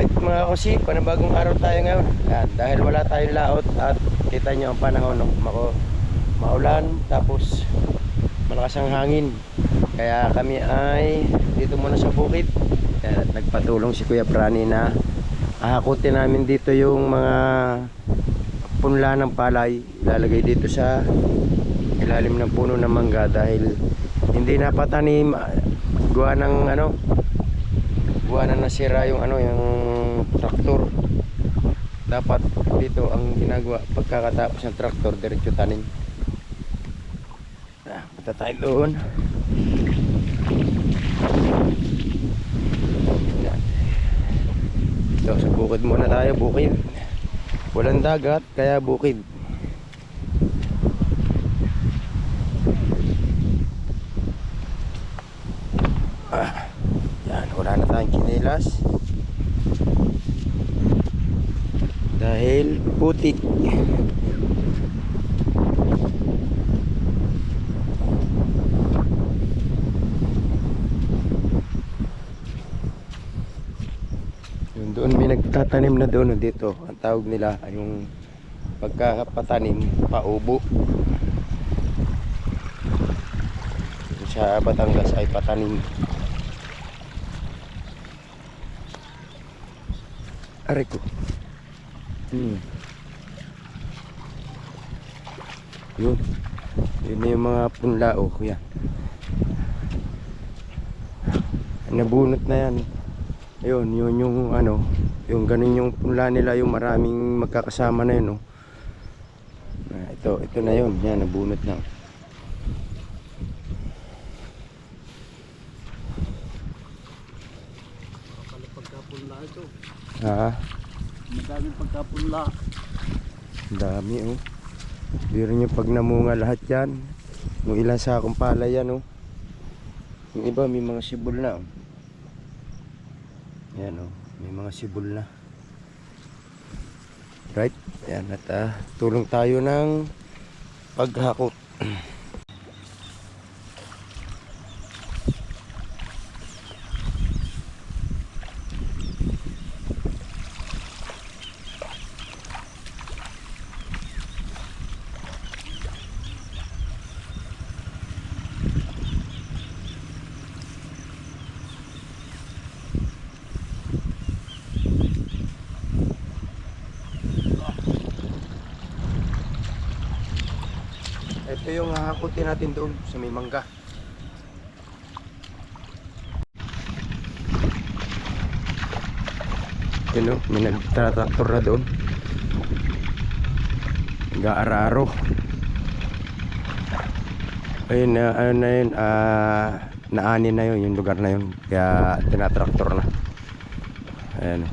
Alright mga kasi, panibagong araw tayo ngayon. Yan, dahil wala tayong laot at kita nyo ang panahon, no? Maulan, tapos malakas ang hangin. Kaya kami ay dito muna sa bukid. Yan, at nagpatulong si Kuya Prani na hahakutin namin dito yung mga punla ng palay. Ilalagay dito sa ilalim ng puno ng mangga dahil hindi napatanim. Gawa ng gawa na nasira yung yung traktor. Dapat dito ang ginagawa pagkakatapos ng traktor, diretso tanim. Punta tayo doon. So, sa bukid muna tayo, bukid. Walang dagat, kaya bukid. Yan, wala na tayong kinilas dahil putik. Yung doon may nagtatanim na doon, dito ang tawag nila yung pagkakapatanim, paubo. Sa Batangas ay patanim. Aray ko. Yun yung mga punlao. Yan, nabunot na yan. Ayun, yun yung yung ganun yung punla nila, yung maraming magkakasama na yun, no? Ito na yun. Yan, nabunot na. Pagkapunla ito. Madaming pagkapunla. Dami, oh. Biro nyo pag namunga lahat yan. Yung ilang sakong palay yan, oh. Yung iba may mga sibol na, oh. Yan, oh. May mga sibol na. Right? Yan, at tulong tayo ng paghakot. Ito yung hahakutin natin doon sa may mangga. Yun, may nagtratraktor na doon. Nag-aararo. Ayun, na yun, naani na yun, yung lugar na yun. Kaya tinatraktor na. Ayan.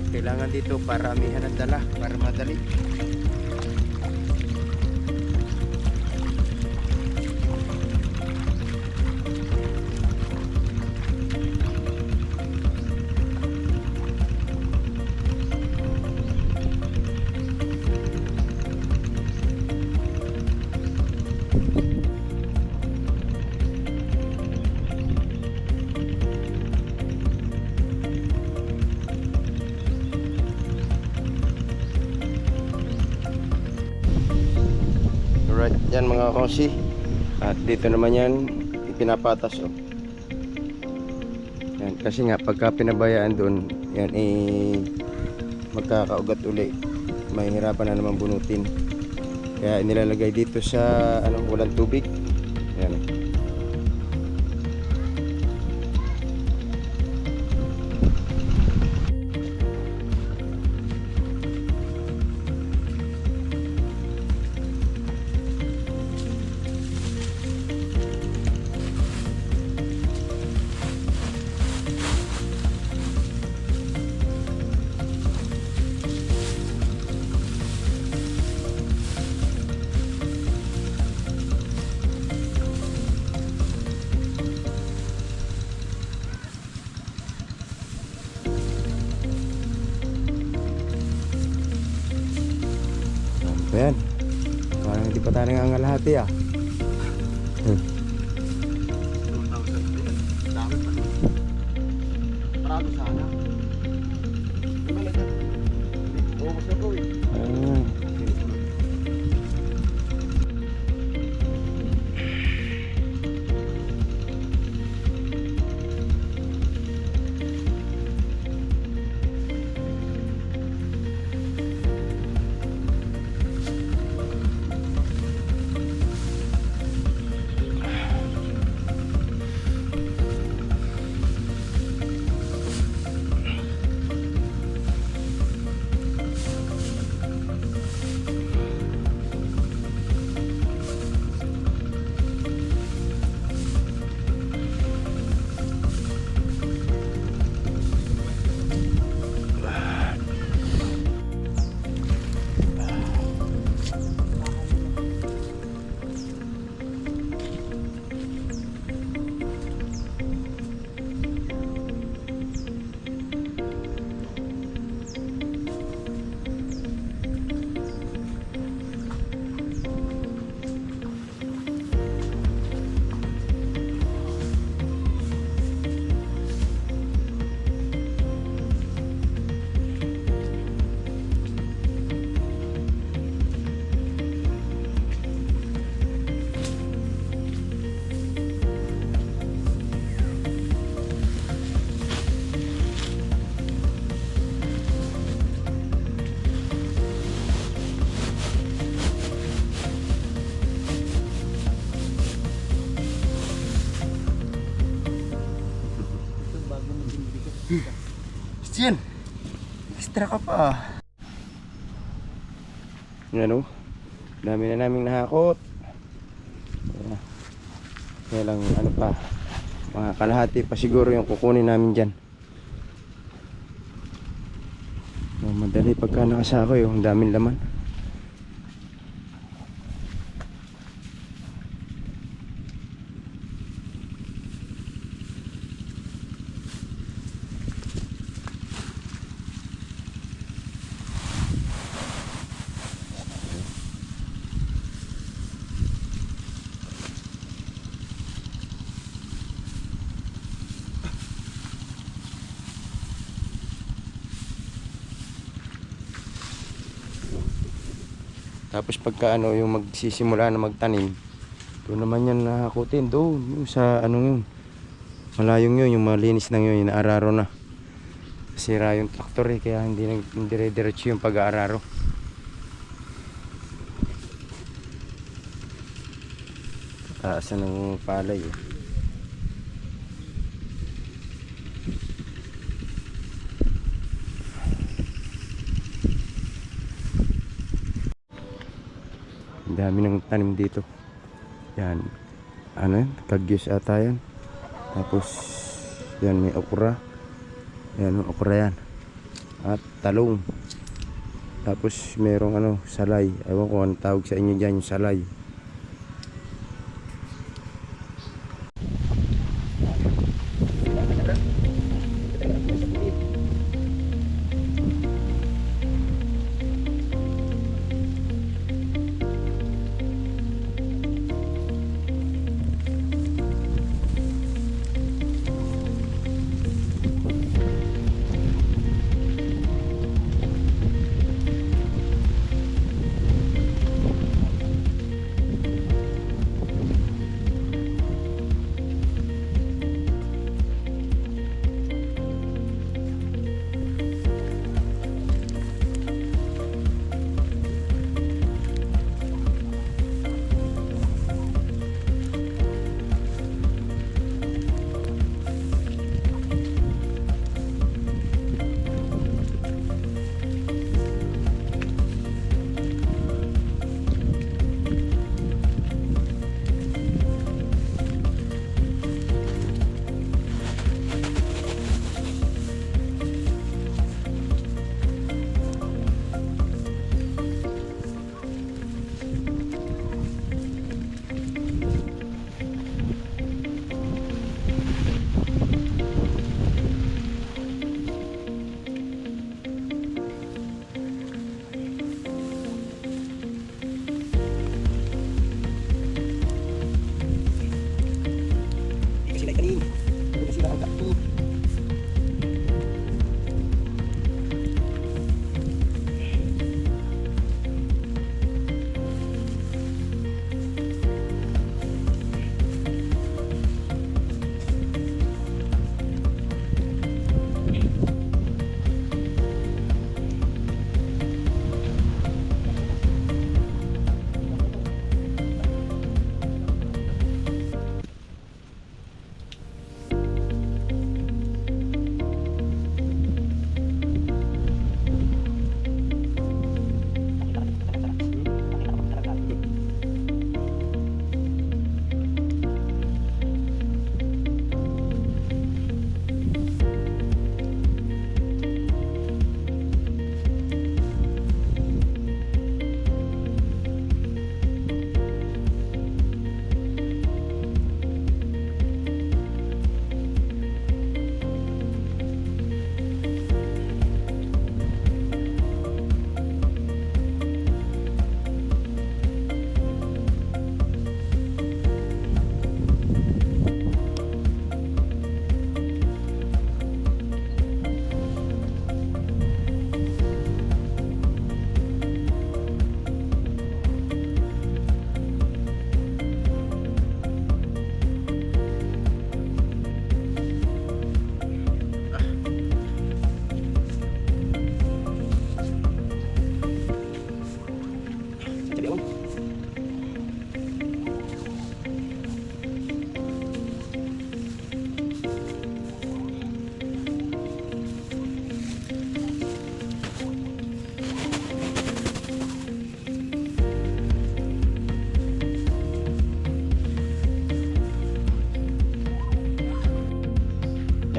Kailangan dito paramihan ang dala para madali. Alright, yan mga kongsi. At dito naman yan ipinapatas, oh. Yan, kasi nga pagka pinabayaan doon, yan magkakaugat uli. Mahihirapan na naman bunutin. Kaya nilalagay dito sa walang tubig. Yan. kalahati ah. 2,000 din. Dami pa. Parado sana. Diba na dyan? Oo, mas na po eh. Ah. Ito bago na binibigyan. Christian, extra ka pa. Yan o. Dami na naming nahakot. Ayan. Kaya lang ano pa. Mga kalahati pa siguro yung kukunin namin dyan. Madali pagka nakasako yung daming laman. Tapos pagka ano yung magsisimula na magtanim, doon naman yan nahakutin doon yung sa ano yun, malayong yun, yung malinis na yun, yung naararo na. Sira yung traktor eh, kaya hindi dire-diretso yung pag-aararo. Taasan ng palay eh. Dami ng tanim dito. Yan. Ano yan? Kagyos ata yan. Tapos yan may okra. Yan okra yan. At talong. Tapos merong ano salay. Ewan ko anong tawag sa inyo dyan yung salay.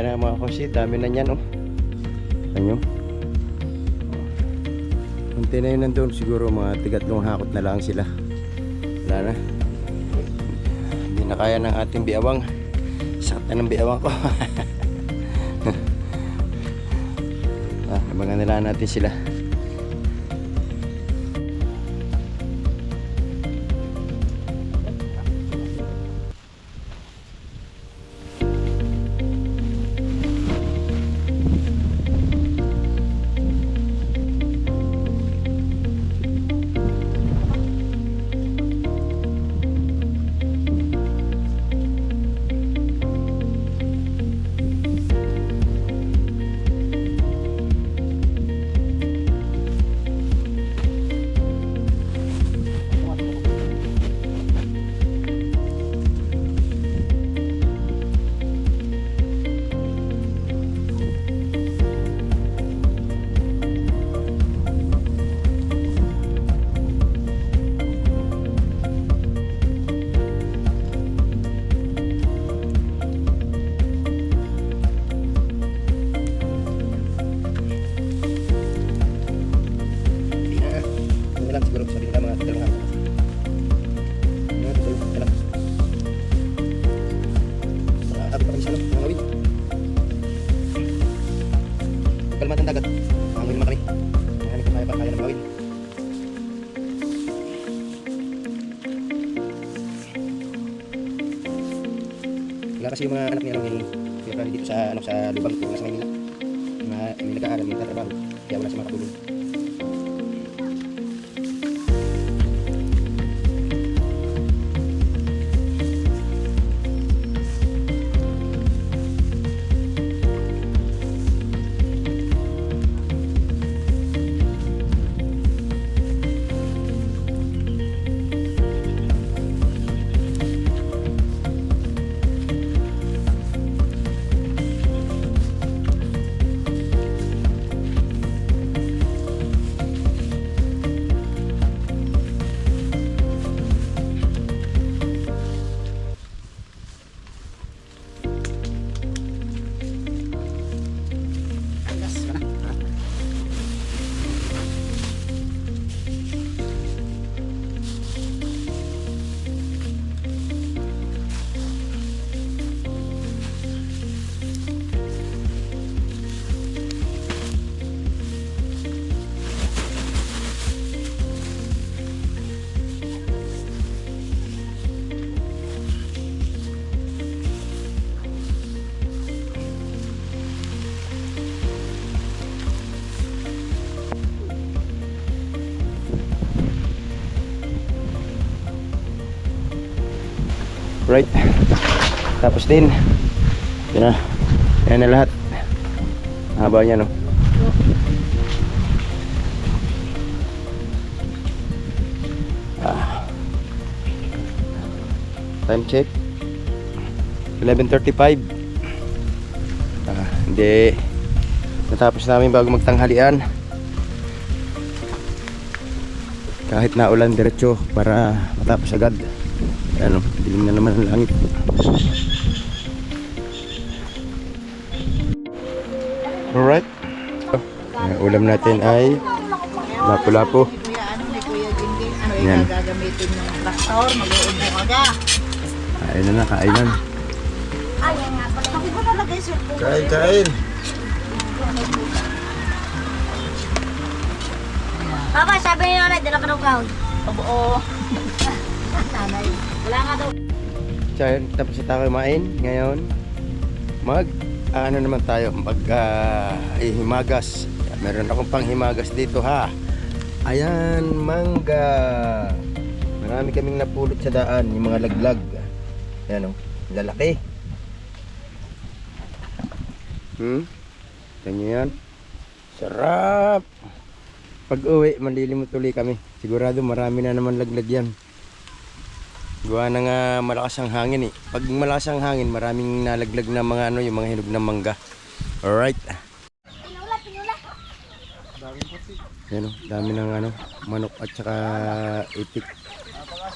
Yan ang mga kasi, dami na niyan, oh. Ano? Kunti na yun nandun, siguro mga tigatlong hakot na lang sila. Wala na. Hindi na kaya ng ating biawang. Sakit na ng biawang ko. Abangan nila natin sila. Lang siguro sabi nila mga dalawang hapon. Mga dalawang alam. Abot pa kami sa mga ngawin. Kalmat ang dagat. Angawin naman kami. Mahanip ko pa kaya ng ngawin. Wala kasi yung mga anak niya lang yung dito sa lubang ko nasa Maynila. May nag-aaral, may nagtatrabaho. Kaya wala siya makatulong. Right. Tapos din. Yan na. Yan na lahat. Haba niya, no? Time check. 11:35. Hindi. Natapos namin bago magtanghalian. Kahit na ulan diretso para matapos agad. Ano, dilim na naman ang langit. Alright. Ulam natin ay lapu-lapu. Yan. Gagamitin ng traktor, mag-uubo ka ga. Kain na, kainan. Ayan nga pala. Bakit mo nalagay sir? Kain. Papa, sabi ni nanay, dala ka daw kahon. Oo. Nanay, wala nga daw. So, yun, tapos na tayo kumain. Ngayon, ano naman tayo, himagas. Meron akong pang himagas dito, ha. Ayan, mangga. Marami kaming napulot sa daan, yung mga laglag. Ayan, oh, lalaki. Tignan yan. Sarap. Pag uwi, manlilimot ulit kami. Sigurado marami na naman laglag yan. Gawa na nga malakas ang hangin eh. Pag malakas ang hangin, maraming nalaglag na mga yung mga hinog ng mangga. Alright. Yan o, dami ng manok at saka itik.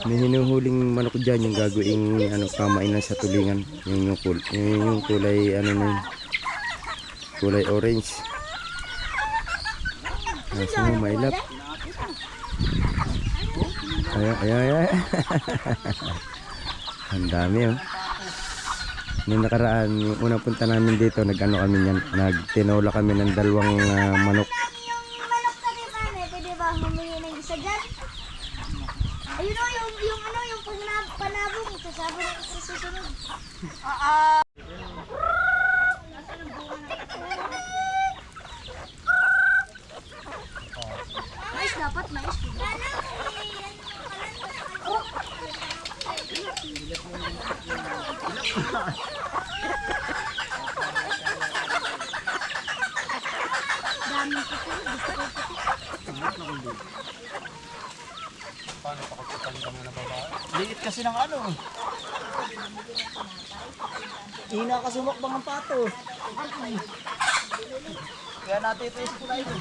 May hinuhuling manok dyan yung gagawing kamainan sa tulingan. Yung kulay kulay orange. Nasa mo mailap. Ay. Ang dami oh. Nung nakaraan, yung unang punta namin dito, nag-ano kami niyan, nagtinola kami ng dalawang manok. Yung manok ka di ba? Pwede ba humingi ng isa dyan? Ayun o, yung panabong, sasabong ako sa susunod. Mais dapat, mais. Dami ko po, gusto ko po. Paano pa kapatandang na babae? Liit kasi ng ano. Ina ka sumakbang ang pato. Kaya natin ito yung kulay ko.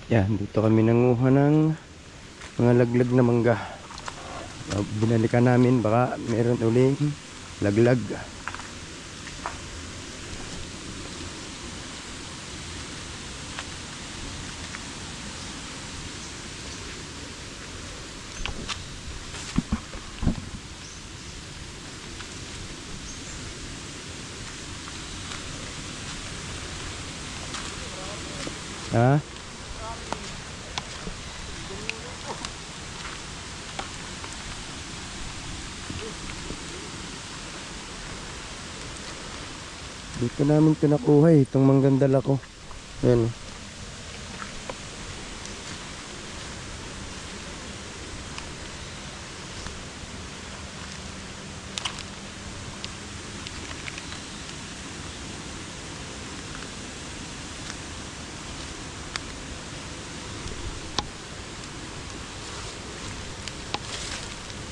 Yan, dito kami nanguha ng mga laglag na mangga. Binalikan namin, baka meron uling laglag. Ha? Dito namin ito nakuha itong manggandala ko. Ayan.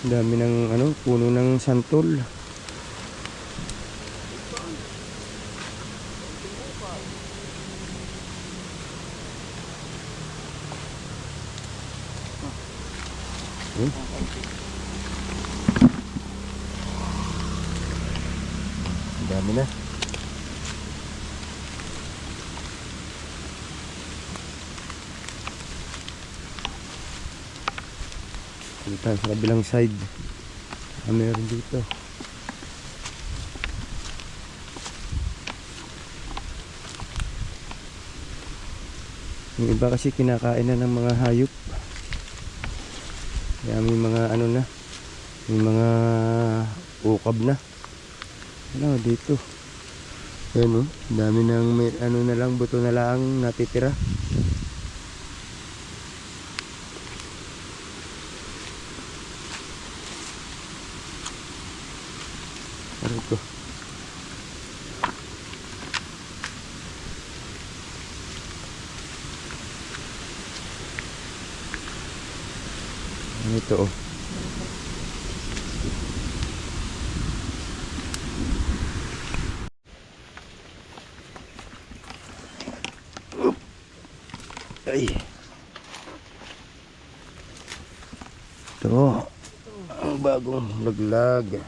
Ang dami ng puno ng santol. Ang dami na. Dito sa kabilang side. Meron dito. Yung iba kasi kinakain na ng mga hayop. Kaya may mga na, may mga ukab na. Dito. Ayan dami ng may na lang, buto na lang natitira. Ito. Ito oh. Ay. Ito. Ang bagong laglag.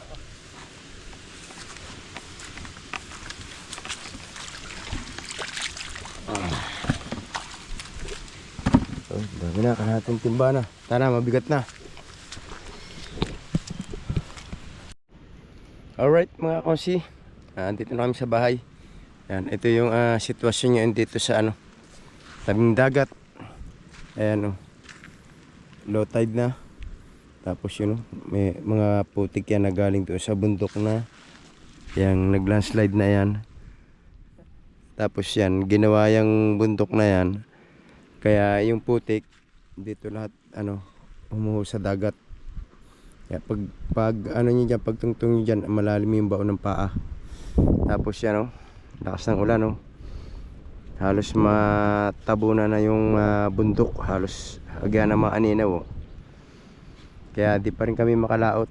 Dami na, kanating timba na. Tara, mabigat na. Alright mga konsi, andito na kami sa bahay. Yan, ito yung sitwasyon nyo dito sa tabing dagat. Ayan low tide na. Tapos yun may mga putik yan na galing doon sa bundok na. Yang naglandslide na yan. Tapos yan, ginawa yung bundok na yan. Kaya yung putik dito lahat humuho sa dagat. Kaya pag nyo dyan, pagtungtong nyo dyan, malalim yung baon ng paa. Tapos yan lakas ng ulan halos matabunan na yung bundok, halos agyan na maaninaw kaya di pa rin kami makalaot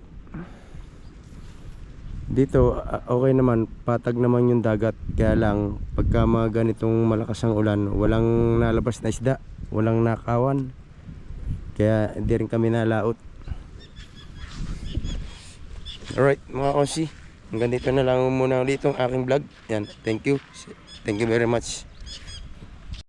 dito. Okay naman, patag naman yung dagat, kaya lang pagka mga ganitong malakas ang ulan, walang nalabas na isda. walang nakawan. Kaya hindi rin kami nalaot. Alright mga konsi, hanggang dito na lang muna ulit ang aking vlog. Yan, thank you very much.